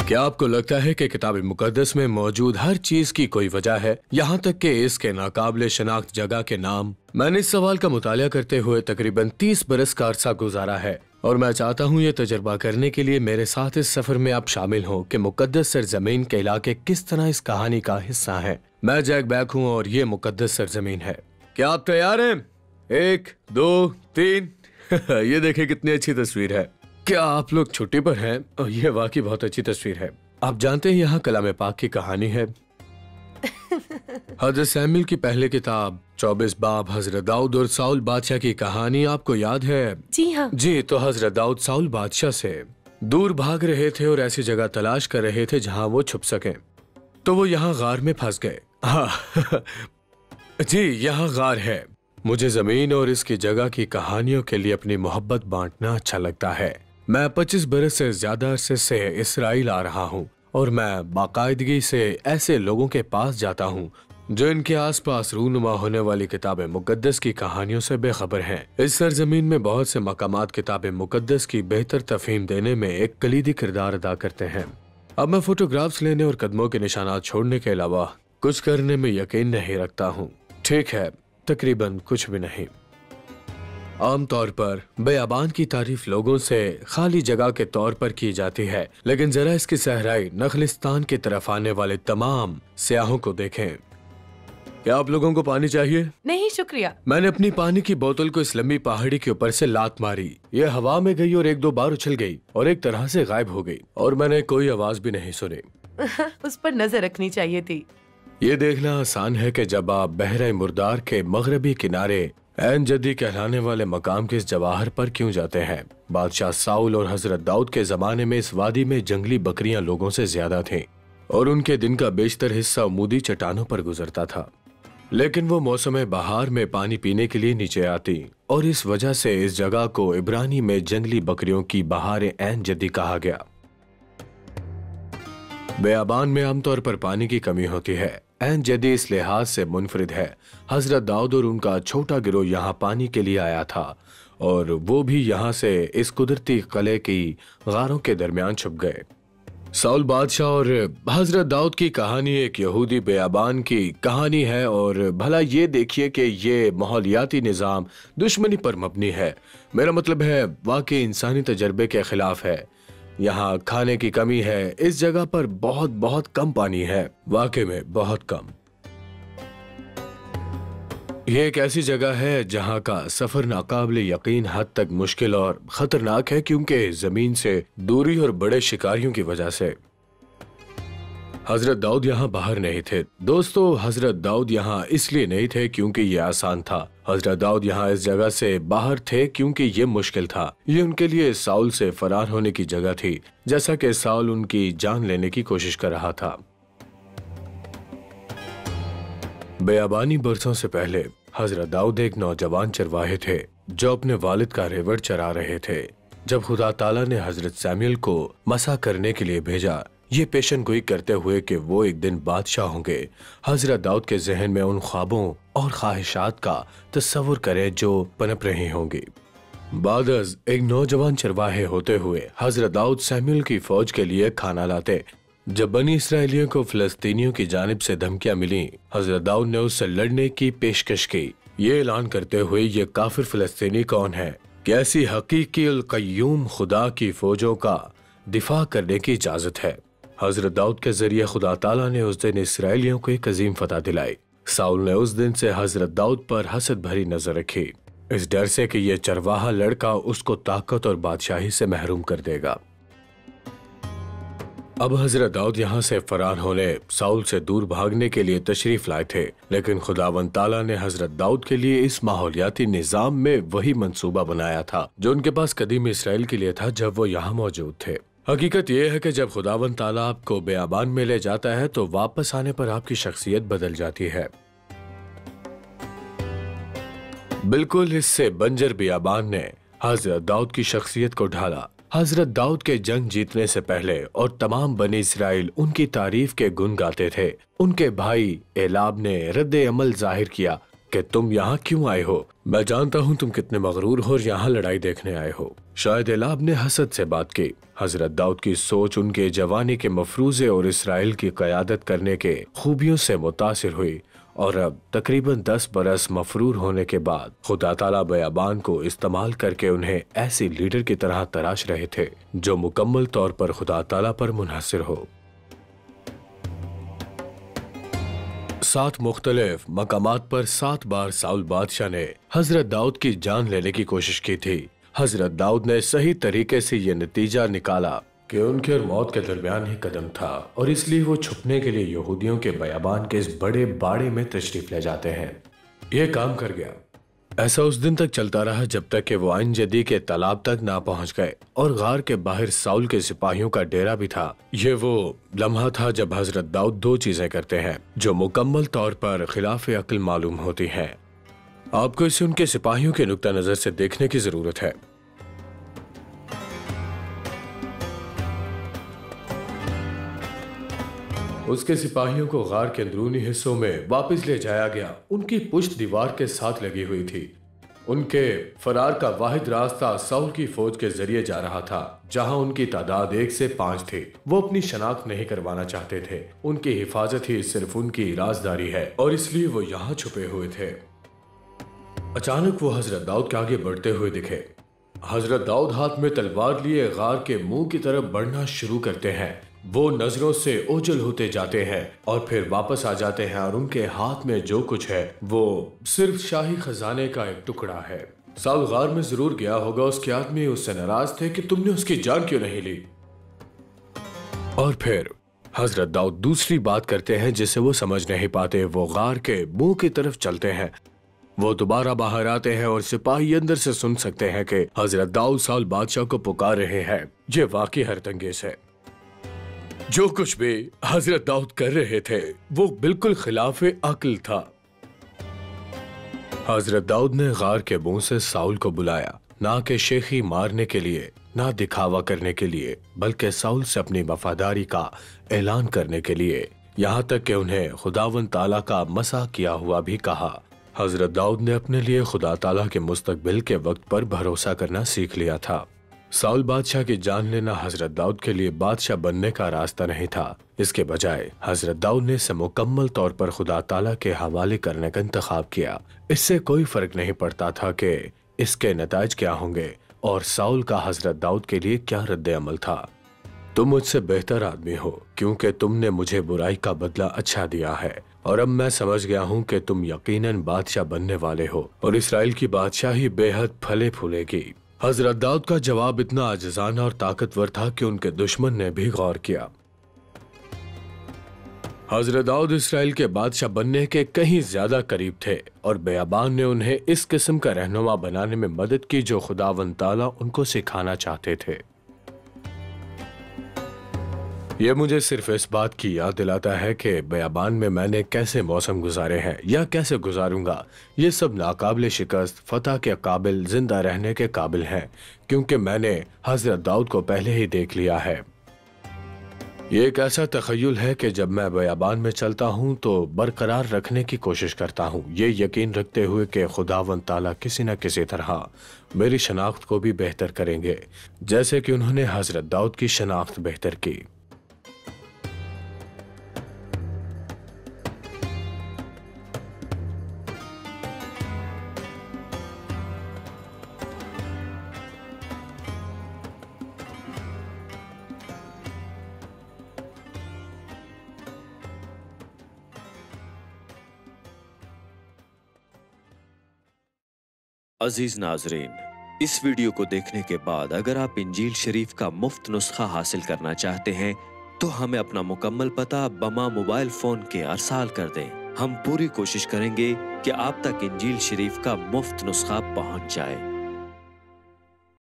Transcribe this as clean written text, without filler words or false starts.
क्या आपको लगता है कि किताब मुकद्दस में मौजूद हर चीज की कोई वजह है, यहाँ तक कि इसके नाकाबिले शनाख्त जगह के नाम? मैंने इस सवाल का मुताला करते हुए तकरीबन 30 बरस का अरसा गुजारा है और मैं चाहता हूँ ये तजर्बा करने के लिए मेरे साथ इस सफर में आप शामिल हों कि मुकद्दस सरजमीन के इलाके किस तरह इस कहानी का हिस्सा हैं। मैं जैक बैक हूँ और ये मुकद्दस सरजमीन है। क्या आप तैयार हैं? 1 2 3 ये देखिए कितनी अच्छी तस्वीर है। क्या आप लोग छुट्टी पर हैं? यह वाकई बहुत अच्छी तस्वीर है। आप जानते हैं यहाँ कलाम पाक की कहानी है। हजरत सैमुअल की पहली किताब 24 बाब हजरत दाऊद और साउल बादशाह की कहानी आपको याद है? जी हाँ जी। तो हजरत दाऊद साउल बादशाह से दूर भाग रहे थे और ऐसी जगह तलाश कर रहे थे जहाँ वो छुप सकें। तो वो यहाँ गार में फंस गए। हाँ जी, यहाँ गार है। मुझे जमीन और इसकी जगह की कहानियों के लिए अपनी मोहब्बत बांटना अच्छा लगता है। मैं 25 बरस से ज्यादा अरसे से इसराइल आ रहा हूँ और मैं बाकायदगी से ऐसे लोगों के पास जाता हूँ जो इनके आसपास रूनुमा होने वाली किताब मुकद्दस की कहानियों से बेखबर हैं। इस सरजमीन में बहुत से मकामात किताब मुकद्दस की बेहतर तफहीम देने में एक कलीदी किरदार अदा करते हैं। अब मैं फोटोग्राफ्स लेने और कदमों के निशानात छोड़ने के अलावा कुछ करने में यकीन नहीं रखता हूँ। ठीक है, तकरीबन कुछ भी नहीं। आमतौर पर बेयाबान की तारीफ लोगों से खाली जगह के तौर पर की जाती है, लेकिन जरा इसकी सहराई नखलिस्तान की तरफ आने वाले तमाम सियाहों को देखें। क्या आप लोगों को पानी चाहिए? नहीं शुक्रिया। मैंने अपनी पानी की बोतल को इस लंबी पहाड़ी के ऊपर से लात मारी। ये हवा में गई और 1-2 बार उछल गई और एक तरह से गायब हो गई और मैंने कोई आवाज भी नहीं सुनी। उस पर नजर रखनी चाहिए थी। ये देखना आसान है कि जब आप बहरे मुर्दार के मगरबी किनारे ऐन जदी कहलाने वाले मकाम के इस जवाहर पर क्यों जाते हैं। बादशाह साउल और हजरत दाऊद के जमाने में इस वादी में जंगली बकरियां लोगों से ज्यादा थीं और उनके दिन का बेशतर हिस्सा उमूदी चट्टानों पर गुजरता था। लेकिन वो मौसम बहार में पानी पीने के लिए नीचे आती और इस वजह से इस जगह को इब्रानी में जंगली बकरियों की बहार ऐन जदी कहा गया। बेयाबान में आमतौर पर पानी की कमी होती है। ऐन जदी इस लिहाज से मुनफरिद है। हजरत दाऊद और उनका छोटा गिरोह यहाँ पानी के लिए आया था और वो भी यहाँ से इस कुदरती किले की गारों के दरमियान छुप गए। साउल बादशाह और हजरत दाऊद की कहानी एक यहूदी बेयाबान की कहानी है और भला ये देखिए कि ये माहौलियाती निज़ाम दुश्मनी पर मबनी है। मेरा मतलब है वाकई इंसानी तजर्बे के खिलाफ है। यहाँ खाने की कमी है। इस जगह पर बहुत बहुत कम पानी है, वाकई में बहुत कम। ये एक ऐसी जगह है जहाँ का सफर नाकाबिले यकीन हद तक मुश्किल और खतरनाक है क्योंकि जमीन से दूरी और बड़े शिकारियों की वजह से। हजरत दाऊद यहाँ बाहर नहीं थे दोस्तों। हजरत दाऊद यहाँ इसलिए नहीं थे क्योंकि ये आसान था। हजरत दाऊद यहाँ इस जगह से बाहर थे क्योंकि ये मुश्किल था। ये उनके लिए साउल से फरार होने की जगह थी, जैसा कि साउल उनकी जान लेने की कोशिश कर रहा था। बेयाबानी बरसों से पहले हजरत दाऊद एक नौजवान चरवाहे थे जो अपने वालिद का रेवड़ चरा रहे थे। जब खुदा ताला ने हजरत सैमुअल को मसा करने के लिए भेजा, ये पेशन गोई करते हुए कि वो एक दिन बादशाह होंगे, हजरत दाऊद के जहन में उन ख्वाबों और ख्वाहिशात का तस्वुर करें जो पनप रही होंगी। बादज एक नौजवान चरवाहे होते हुए हजरत दाऊद सैमुअल की फौज के लिए खाना लाते। जब बनी इसराइलियों को फिलिस्तीनियों की जानिब से धमकियां मिली, हजरत दाऊद ने उससे लड़ने की पेशकश की, ये ऐलान करते हुए ये काफिर फिलिस्तीनी कौन है, कैसी हकीकी अल कय्यूम खुदा की फौजों का दिफा करने की इजाजत है। हजरत दाऊद के जरिए खुदा ताला ने उस दिन इसराइलियों को एक अजीम फतह दिलाई। साउल ने उस दिन से हजरत दाऊद पर हसद भरी नजर रखी, इस डर से कि यह चरवाहा लड़का उसको ताकत और बादशाही से महरूम कर देगा। अब हजरत दाऊद यहाँ से फरार होने, साउल से दूर भागने के लिए तशरीफ लाए थे, लेकिन खुदावंद ताला ने हजरत दाऊद के लिए इस माहौलियाती निजाम में वही मंसूबा बनाया था जो उनके पास कदीम इसराइल के लिए था जब वो यहाँ मौजूद थे। हकीकत यह है कि जब खुदावंद ताला आपको बेयाबान में ले जाता है तो वापस आने पर आपकी शख्सियत बदल जाती है। बिल्कुल इससे बंजर बेयाबान ने हजरत दाऊद की शख्सियत को ढाला। हजरत दाऊद के जंग जीतने से पहले और तमाम बनी इसराइल उनकी तारीफ के गुण गाते थे। उनके भाई एलाब ने रद्द अमल जाहिर किया, कि तुम यहाँ क्यों आए हो। मैं जानता हूँ तुम कितने मगरूर हो और यहाँ लड़ाई देखने आए हो। शायद एलाब ने हसद से बात की। हजरत दाऊद की सोच उनके जवानी के मफरूजे और इसराइल की क़यादत करने के खूबियों से मुतासिर हुई और अब तकरीबन 10 बरस मफरूर होने के बाद खुदा ताला बयाबान को इस्तेमाल करके उन्हें ऐसी लीडर की तरह तराश रहे थे जो मुकम्मल तौर पर खुदा ताला पर मुनहसिर हो। 7 मुख्तलिफ मकामात पर 7 बार साउल बादशाह ने हजरत दाऊद की जान लेने की कोशिश की थी। हजरत दाऊद ने सही तरीके से ये नतीजा निकाला कि उनके और मौत के दरमियान ही कदम था और इसलिए वो छुपने के लिए यहूदियों के बयाबान के इस बड़े बाड़े में तशरीफ ले जाते हैं। ये काम कर गया। ऐसा उस दिन तक चलता रहा जब तक कि वो आइन जदी के तालाब तक ना पहुंच गए और गार के बाहर साउल के सिपाहियों का डेरा भी था। ये वो लम्हा था जब हजरत दाऊद 2 चीजें करते हैं जो मुकम्मल तौर पर खिलाफ अक्ल मालूम होती हैं। आपको इसे उनके सिपाहियों के नुक्ता नजर से देखने की जरूरत है। उसके सिपाहियों को गार के अंदरूनी हिस्सों में वापस ले जाया गया। उनकी पुश्त दीवार के साथ लगी हुई थी। उनके फरार का वाहिद रास्ता साउल की फौज के जरिए जा रहा था, जहां उनकी तादाद 1 से 5 थी। वो अपनी शनाख्त नहीं करवाना चाहते थे। उनकी हिफाजत ही सिर्फ उनकी राजदारी है और इसलिए वो यहाँ छुपे हुए थे। अचानक वो हजरत दाऊद के आगे बढ़ते हुए दिखे। हजरत दाऊद हाथ में तलवार लिए गार के मुंह की तरफ बढ़ना शुरू करते हैं। वो नजरों से ओझल होते जाते हैं और फिर वापस आ जाते हैं और उनके हाथ में जो कुछ है वो सिर्फ शाही खजाने का एक टुकड़ा है। साउल गार में जरूर गया होगा। उसके आदमी उससे नाराज थे कि तुमने उसकी जान क्यों नहीं ली। और फिर हजरत दाऊद दूसरी बात करते हैं जिसे वो समझ नहीं पाते। वो गार के मुंह की तरफ चलते हैं। वो दोबारा बाहर आते हैं और सिपाही अंदर से सुन सकते हैं कि हजरत दाऊद साउल बादशाह को पुकार रहे हैं। ये वाकई हैरतअंगेज है। जो कुछ भी हजरत दाऊद कर रहे थे वो बिल्कुल खिलाफ अक्ल था। हजरत दाऊद ने गार के मुंह से साउल को बुलाया, ना कि शेखी मारने के लिए, ना दिखावा करने के लिए, बल्कि साउल से अपनी वफादारी का ऐलान करने के लिए। यहाँ तक कि उन्हें खुदावन ताला का मसा किया हुआ भी कहा। हजरत दाऊद ने अपने लिए खुदा ताला के मुस्तकबिल के वक्त पर भरोसा करना सीख लिया था। साउल बादशाह की जान लेना हजरत दाऊद के लिए बादशाह बनने का रास्ता नहीं था। इसके बजाय हजरत दाऊद ने इसे मुकम्मल तौर पर खुदा ताला के हवाले करने का इंतखाब किया। इससे कोई फर्क नहीं पड़ता था कि इसके नताज क्या होंगे और साउल का हजरत दाऊद के लिए क्या रद्द अमल था। तुम मुझसे बेहतर आदमी हो क्योंकि तुमने मुझे बुराई का बदला अच्छा दिया है और अब मैं समझ गया हूँ कि तुम यकीनन बादशाह बनने वाले हो और इसराइल की बादशाही बेहद फले फूलेगी। हजरत दाऊद का जवाब इतना आजिज़ाना और ताकतवर था कि उनके दुश्मन ने भी गौर किया। हजरत दाऊद इसराइल के बादशाह बनने के कहीं ज्यादा करीब थे और बयाबान ने उन्हें इस किस्म का रहनुमा बनाने में मदद की जो खुदावंद ताला उनको सिखाना चाहते थे। यह मुझे सिर्फ इस बात की याद दिलाता है कि बयाबान में मैंने कैसे मौसम गुजारे हैं या कैसे गुजारूंगा। ये सब नाकाबिल शिकस्त फतह के काबिल जिंदा रहने के काबिल हैं क्योंकि मैंने हजरत दाऊद को पहले ही देख लिया है। ये एक ऐसा तखय्युल है कि जब मैं बयाबान में चलता हूँ तो बरकरार रखने की कोशिश करता हूँ, ये यकीन रखते हुए कि खुदावंद ताला किसी न किसी तरह मेरी शनाख्त को भी बेहतर करेंगे जैसे कि उन्होंने हजरत दाऊद की शनाख्त बेहतर की। अजीज नाजरीन, इस वीडियो को देखने के बाद अगर आप इंजील शरीफ का मुफ्त नुस्खा हासिल करना चाहते हैं तो हमें अपना मुकम्मल पता बमा मोबाइल फोन के अरसाल कर दें। हम पूरी कोशिश करेंगे कि आप तक इंजील शरीफ का मुफ्त नुस्खा पहुंच जाए।